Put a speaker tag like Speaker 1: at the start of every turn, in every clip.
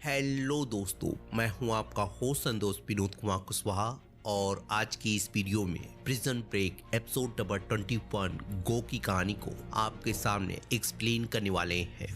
Speaker 1: Hello दोस्तों, मैं हूं आपका होस्ट संतोष विनोद कुमार कुशवाहा और आज की इस वीडियो में प्रिजन ब्रेक एपिसोड नंबर 21 गो की कहानी को आपके सामने एक्सप्लेन करने वाले हैं।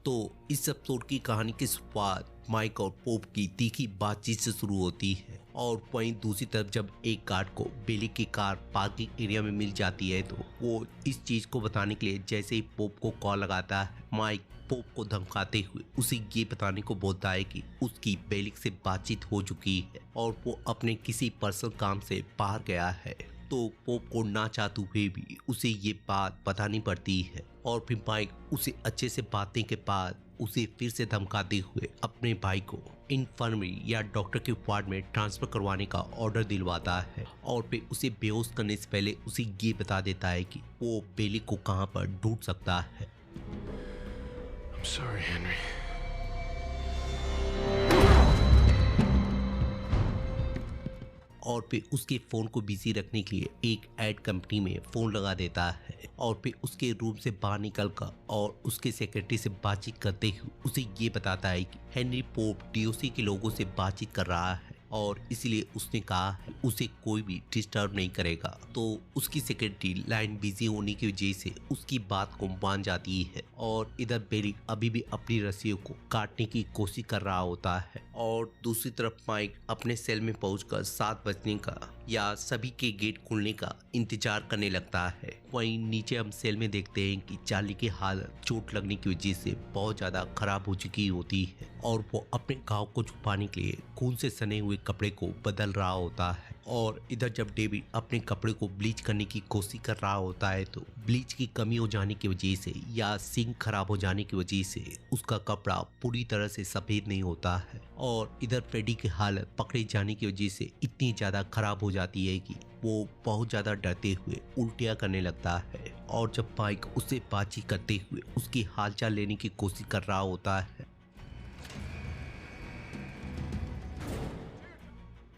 Speaker 1: तो इस एपिसोड की कहानी की शुरुआत माइक और पोप की तीखी बातचीत से शुरू होती है और वहीं दूसरी तरफ जब एक गार्ड को बेली की कार पार्किंग एरिया में मिल जाती है तो वो इस चीज को बताने के लिए जैसे ही पोप को कॉल लगाता है, माइक पोप को धमकाते हुए उसे ये बताने को बोलता है कि उसकी बेलिक से बातचीत हो चुकी है और वो अपने किसी पर्सनल काम से बाहर गया है। तो पोप को ना चाहते हुए भी उसे ये बात बतानी पड़ती है और फिर माइक उसे अच्छे से बातने के बाद उसे फिर से धमकाते हुए अपने भाई को इन्फर्मरी या डॉक्टर के वार्ड में ट्रांसफर करवाने का ऑर्डर दिलवाता है और फिर उसे बेहोश करने से पहले उसे ये बता देता है कि वो बेली को कहाँ पर ढूंढ सकता है।
Speaker 2: I'm sorry, Henry.
Speaker 1: और फिर उसके फ़ोन को बिजी रखने के लिए एक एड कंपनी में फ़ोन लगा देता है और फिर उसके रूम से बाहर निकलकर और उसके सेक्रेटरी से बातचीत करते हुए उसे ये बताता है कि हेनरी पोप डीओसी के लोगों से बातचीत कर रहा है और इसलिए उसने कहा है उसे कोई भी डिस्टर्ब नहीं करेगा। तो उसकी सेक्रेटरी लाइन बिजी होने की वजह से उसकी बात को मान जाती है और इधर बेली अभी भी अपनी रस्सियों को काटने की कोशिश कर रहा होता है और दूसरी तरफ माइक अपने सेल में पहुंचकर 7 बजने का या सभी के गेट खुलने का इंतजार करने लगता है। वहीं नीचे हम सेल में देखते हैं कि चार्ली की हालत चोट लगने की वजह से बहुत ज्यादा खराब हो चुकी होती है और वो अपने घाव को छुपाने के लिए खून से सने हुए कपड़े को बदल रहा होता है और इधर जब डेविड अपने कपड़े को ब्लीच करने की कोशिश कर रहा होता है तो ब्लीच की कमी हो जाने की वजह से या सिंक खराब हो जाने की वजह से उसका कपड़ा पूरी तरह से सफेद नहीं होता है और इधर फ्रेडी की हालत पकड़े जाने की वजह से इतनी ज्यादा खराब हो जाती है कि वो बहुत ज्यादा डरते हुए उल्टियां करने लगता है और जब माइक उससे बातचीत करते हुए उसकी हालचाल लेने की कोशिश कर रहा होता है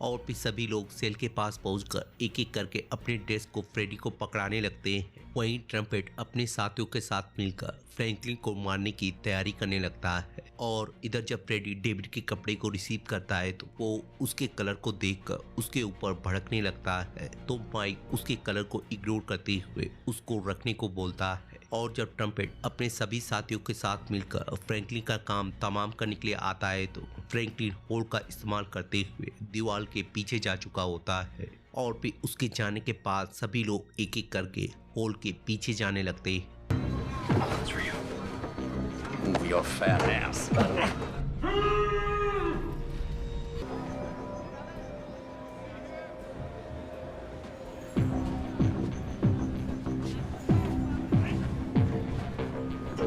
Speaker 1: और फिर सभी लोग सेल के पास पहुंचकर एक एक करके अपने डेस्क को फ्रेडी को पकड़ाने लगते हैं। वहीं ट्रम्पेट अपने साथियों के साथ मिलकर फ्रैंकलिन को मारने की तैयारी करने लगता है और इधर जब फ्रेडी डेविड के कपड़े को रिसीव करता है तो वो उसके कलर को देखकर उसके ऊपर भड़कने लगता है। तो माइक उसके कलर को इग्नोर करते हुए उसको रखने को बोलता है और जब ट्रम्पेट अपने सभी साथियों के साथ मिलकर फ्रैंकलिन का काम तमाम करने के लिए आता है तो फ्रैंकलिन होल का इस्तेमाल करते हुए दीवार के पीछे जा चुका होता है और फिर उसके जाने के बाद सभी लोग एक एक करके होल के पीछे जाने लगते हैं।
Speaker 2: Move your fat ass.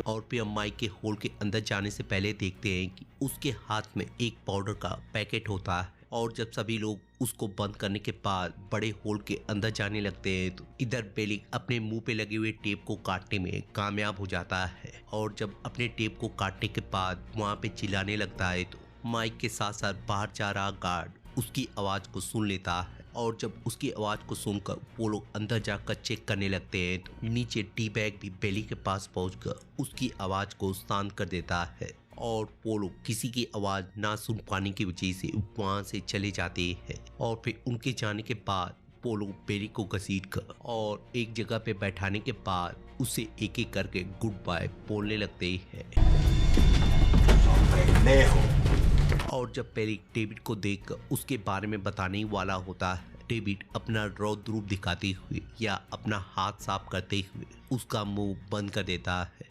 Speaker 1: और फिर हम माइक के होल के अंदर जाने से पहले देखते हैं कि उसके हाथ में एक पाउडर का पैकेट होता है और जब सभी लोग उसको बंद करने के बाद बड़े होल के अंदर जाने लगते हैं तो इधर बेलिक अपने मुंह पे लगे हुए टेप को काटने में कामयाब हो जाता है और जब अपने टेप को काटने के बाद वहाँ पे चिल्लाने लगता है तो माइक के साथ साथ बाहर जा रहा गार्ड उसकी आवाज़ को सुन लेता है और जब उसकी आवाज़ को सुनकर वो लोग अंदर जाकर चेक करने लगते हैं तो नीचे टी बैग भी बेली के पास पहुंचकर उसकी आवाज़ को शांत कर देता है और वो लोग किसी की आवाज़ ना सुन पाने की वजह से वहाँ से चले जाते हैं और फिर उनके जाने के बाद वो लोग बेली को घसीट कर और एक जगह पे बैठाने के बाद उसे एक एक करके गुड बाय बोलने लगते हैं। और जब बेली डेविड को देखकर उसके बारे में बताने ही वाला होता है, डेविड अपना रौद्र रूप दिखाते हुए या अपना हाथ साफ करते हुए उसका मुंह बंद कर देता है।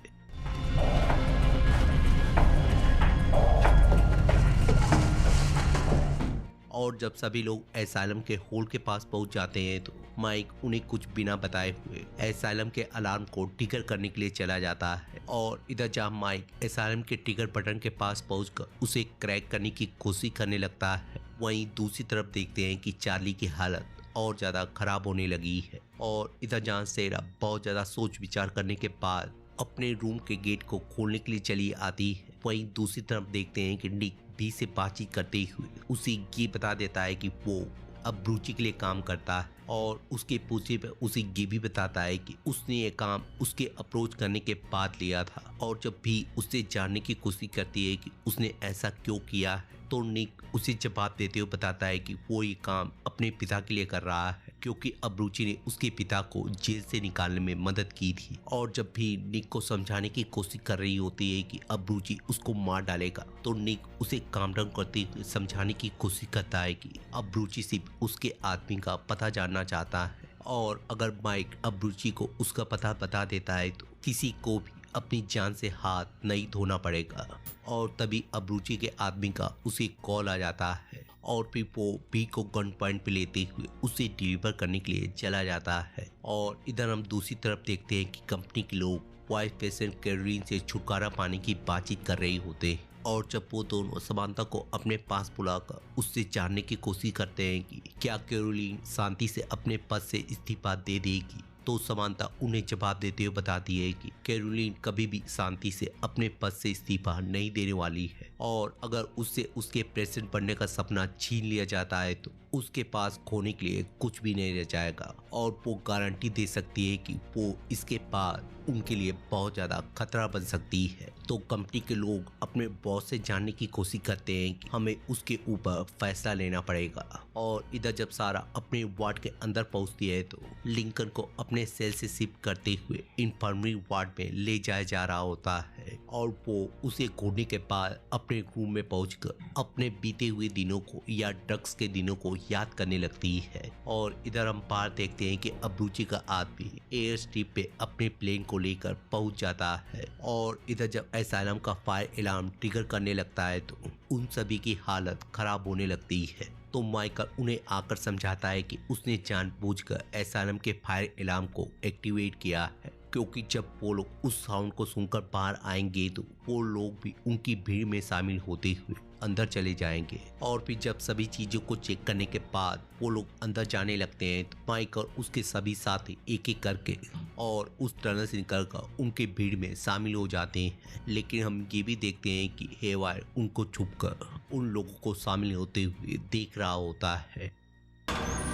Speaker 1: और जब सभी लोग एसाइलम के होल के पास पहुंच जाते हैं तो माइक उन्हें कुछ बिना बताए हुए एसाइलम के अलार्म को ट्रिगर करने के लिए चला जाता है और इधर जहाँ माइक एसाइलम के ट्रिगर बटन के पास पहुंचकर उसे क्रैक करने की कोशिश करने लगता है, वहीं दूसरी तरफ देखते हैं कि चार्ली की हालत और ज़्यादा खराब होने लगी है और इधर जहाँ सेरा बहुत ज़्यादा सोच विचार करने के बाद अपने रूम के गेट को खोलने के लिए चली आती है। वहीं दूसरी तरफ देखते हैं कि निक बी से बातचीत करते हुए उसे ये बता देता है कि वो अब्रूची के लिए काम करता है और उसके पूछने पर उसे ये भी बताता है कि उसने ये काम उसके अप्रोच करने के बाद लिया था। और जब भी उससे जानने की कोशिश करती है कि उसने ऐसा क्यों किया है, तो निक उसे जवाब देते हुए बताता है कि वो ये काम अपने पिता के लिए कर रहा है, क्योंकि अब्रूची ने उसके पिता को जेल से निकालने में मदद की थी। और जब भी निक को समझाने की कोशिश कर रही होती है कि अब्रूची उसको मार डालेगा, तो निक उसे काम डाउन करते हुए समझाने की कोशिश करता है कि अब्रूची सिर्फ उसके आदमी का पता जानना चाहता है, और अगर माइक अब्रूची को उसका पता बता देता है तो किसी को भी अपनी जान से हाथ नहीं धोना पड़ेगा। और तभी अब्रूची के आदमी का उसे कॉल आ जाता है और फिर वो बी को गन पॉइंट पे लेते हुए उसे डिलीवर करने के लिए चला जाता है। और इधर हम दूसरी तरफ देखते हैं कि कंपनी के लोग वाइस प्रेसिडेंट कैरोलिन से छुटकारा पाने की बातचीत कर रहे होते हैं। और जब वो दोनों समांता को अपने पास बुलाकर उससे जानने की कोशिश करते हैं कि क्या कैरोलिन शांति से अपने पद से इस्तीफा दे देगी, तो समांता उन्हें जवाब देते हुए बताती है कि कैरोलिन कभी भी शांति से अपने पद से इस्तीफा नहीं देने वाली है, और अगर उससे उसके प्रेसिडेंट बनने का सपना छीन लिया जाता है तो उसके पास खोने के लिए कुछ भी नहीं रह जाएगा। और वो गारंटी दे सकती है कि वो इसके बाद उनके लिए बहुत ज़्यादा खतरा बन सकती है। तो कंपनी के लोग अपने बॉस से जानने की कोशिश करते हैं कि हमें उसके ऊपर फैसला लेना पड़ेगा। और इधर जब सारा अपने वार्ड के अंदर पहुंचती है तो लिंकन को अपने सेल से शिफ्ट करते हुए इन्फर्मरी वार्ड में ले जाया जा रहा होता है, और वो उसे घूरने के बाद अपने रूम में पहुंचकर अपने बीते हुए दिनों को या ड्रग्स के दिनों को याद करने लगती है। और इधर हम बाहर देखते हैं कि अब्रूची का आदमी एयर स्ट्रिप पे अपने प्लेन को लेकर पहुंच जाता है, और इधर जब एसाइलम का फायर अलार्म ट्रिगर करने लगता है तो उन सभी की हालत खराब होने लगती है। तो माइकल उन्हें आकर समझाता है कि उसने जानबूझकर एसाइलम के फायर अलार्म को एक्टिवेट किया है, क्योंकि जब वो लोग उस साउंड को सुनकर बाहर आएंगे तो वो लोग भी उनकी भीड़ में शामिल होते हुए अंदर चले जाएंगे। और फिर जब सभी चीजों को चेक करने के बाद वो लोग अंदर जाने लगते हैं तो माइक और उसके सभी साथी एक एक करके और उस टनल से निकलकर उनके भीड़ में शामिल हो जाते हैं। लेकिन हम ये भी देखते हैं कि हेवायर उनको छुपकर उन लोगों को शामिल होते हुए देख रहा होता है।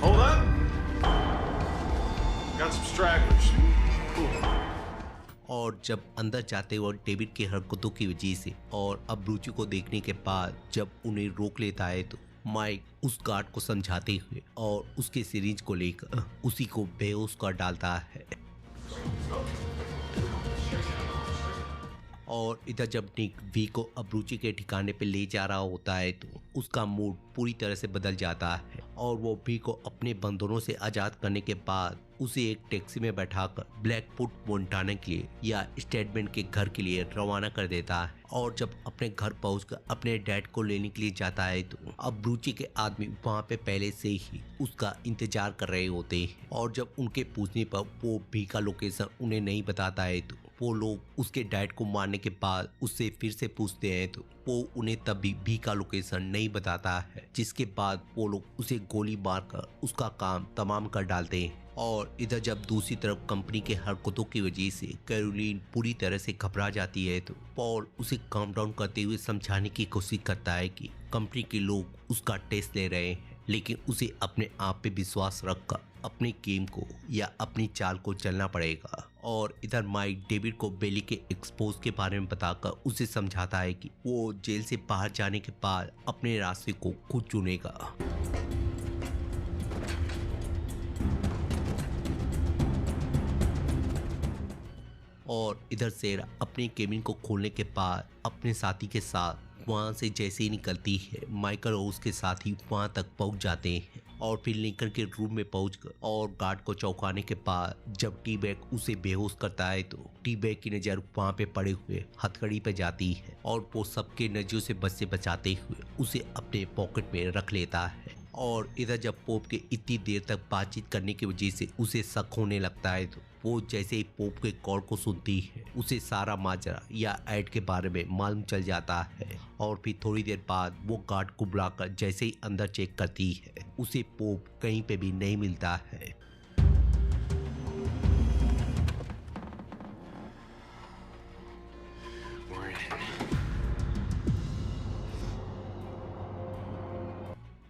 Speaker 2: Hold up! Got some stragglers. Cool.
Speaker 1: और जब अंदर जाते वक्त डेविड की हरकतों की वजह से और अब्रूची को देखने के बाद जब उन्हें रोक लेता है तो माइक उस गार्ड को समझाते हुए और उसके सिरिंज को लेकर उसी को बेहोश कर डालता है। और इधर जब निक वी को अब्रूची के ठिकाने पे ले जा रहा होता है तो उसका मूड पूरी तरह से बदल जाता है, और वो वी को अपने बंधनों से आज़ाद करने के बाद उसे एक टैक्सी में बैठाकर ब्लैकफुट मोन्टाना के लिए या स्टेटमेंट के घर के लिए रवाना कर देता है। और जब अपने घर पहुंचकर अपने डैड को लेने के लिए जाता है तो अब्रूची के आदमी वहां पे पहले से ही उसका इंतजार कर रहे होते हैं, और जब उनके पूछने पर वो भी का लोकेशन उन्हें नहीं बताता है तो वो लोग उसके डैड को मारने के बाद उससे फिर से पूछते हैं तो वो उन्हें तभी भी का लोकेशन नहीं बताता है, जिसके बाद वो लोग उसे गोली मारकर उसका काम तमाम कर डालते हैं। और इधर जब दूसरी तरफ कंपनी के हरकतों की वजह से कैरोलिन पूरी तरह से घबरा जाती है तो पॉल उसे काम डाउन करते हुए समझाने की कोशिश करता है कि कंपनी के लोग उसका टेस्ट ले रहे हैं, लेकिन उसे अपने आप पे विश्वास रखकर अपने गेम को या अपनी चाल को चलना पड़ेगा। और इधर माइक डेविड को बेली के एक्सपोज के बारे में बताकर उसे समझाता है कि वो जेल से बाहर जाने के बाद अपने रास्ते को खुद चुनेगा। और इधर सेरा अपने केबिन को खोलने के बाद अपने साथी के साथ वहाँ से जैसे ही निकलती है माइकल और उसके साथी वहाँ तक पहुँच जाते हैं, और फिर लिंकन के रूम में पहुंचकर और गार्ड को चौंकाने के बाद जब टी बैग उसे बेहोश करता है तो टी बैग की नज़र वहाँ पे पड़े हुए हथकड़ी पे जाती है, और वो सबके नजरों से बचाते हुए उसे अपने पॉकेट में रख लेता है। और इधर जब पोप के इतनी देर तक बातचीत करने की वजह से उसे शक होने लगता है तो वो जैसे ही पोप के कॉल को सुनती है उसे सारा माजरा या ऐड के बारे में मालूम चल जाता है, और फिर थोड़ी देर बाद वो गार्ड को बुलाकर जैसे ही अंदर चेक करती है उसे पोप कहीं पे भी नहीं मिलता है।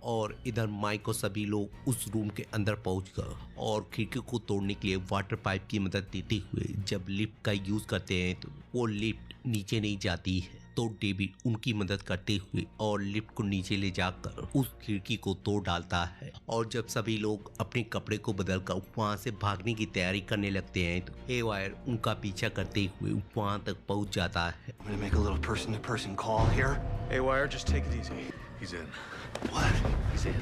Speaker 1: और इधर माइक और सभी लोग उस रूम के अंदर पहुंचकर और खिड़की को तोड़ने के लिए वाटर पाइप की मदद देते हुए जब लिफ्ट का यूज करते हैं तो वो लिफ्ट नीचे नहीं जाती है। तो डेविड उनकी मदद करते हुए और लिफ्ट को नीचे ले जाकर उस खिड़की को तोड़ डालता है। और जब सभी लोग अपने कपड़े को बदलकर वहां से भागने की तैयारी करने लगते हैं तो हेवायर उनका पीछा करते हुए वहां तक पहुंच जाता है।
Speaker 3: I'm gonna make a little person-to-person call here.
Speaker 2: Hey, Wire, just take it easy. He's in.
Speaker 3: What? He's in.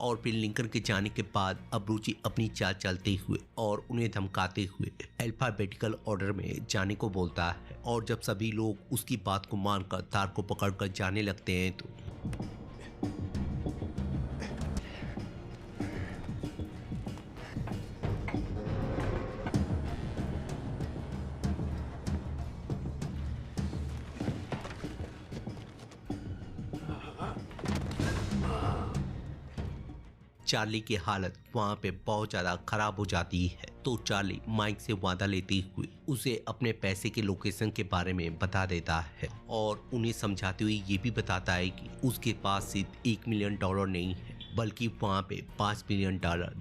Speaker 1: और फिर लिंकन के जाने के बाद अब रुचि अपनी चाल चलते हुए और उन्हें धमकाते हुए अल्फाबेटिकल ऑर्डर में जाने को बोलता है। और जब सभी लोग उसकी बात को मानकर तार को पकड़कर जाने लगते हैं तो चार्ली की हालत वहाँ पे बहुत ज़्यादा खराब हो जाती है। तो चार्ली माइक से वादा लेते हुए उसे अपने पैसे के लोकेशन के बारे में बता देता है और उन्हें समझाते हुए ये भी बताता है कि उसके पास सिर्फ $1 मिलियन नहीं है बल्कि वहाँ पे $5 मिलियन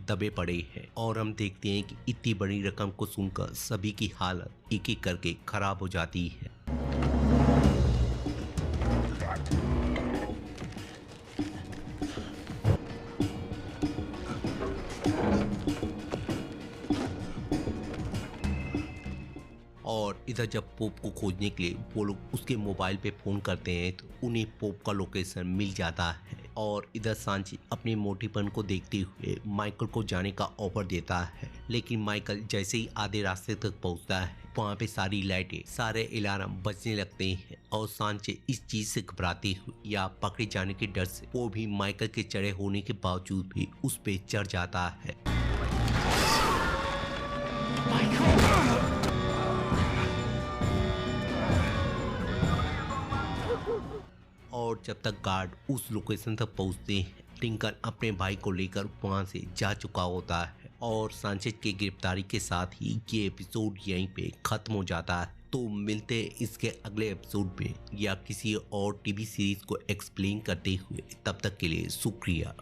Speaker 1: दबे पड़े हैं। और हम देखते हैं कि इतनी बड़ी रकम को सुनकर सभी की हालत एक एक करके खराब हो जाती है। और इधर जब पोप को खोजने के लिए वो लोग उसके मोबाइल पे फोन करते हैं तो उन्हें पोप का लोकेशन मिल जाता है। और इधर सांची अपने मोटीपन को देखते हुए माइकल को जाने का ऑफर देता है, लेकिन माइकल जैसे ही आधे रास्ते तक पहुंचता है वहाँ पे सारी लाइटें सारे अलार्म बजने लगते हैं और सांचे इस चीज से घबराते हुए या पकड़े जाने के डर से वो भी माइकल के चढ़े होने के बावजूद भी उस पे चढ़ जाता है। और जब तक गार्ड उस लोकेशन तक पहुंचते हैं लिंकन अपने भाई को लेकर वहां से जा चुका होता है। और सांचेज की गिरफ्तारी के साथ ही ये एपिसोड यहीं पे खत्म हो जाता है। तो मिलते हैं इसके अगले एपिसोड में या किसी और टीवी सीरीज को एक्सप्लेन करते हुए। तब तक के लिए शुक्रिया।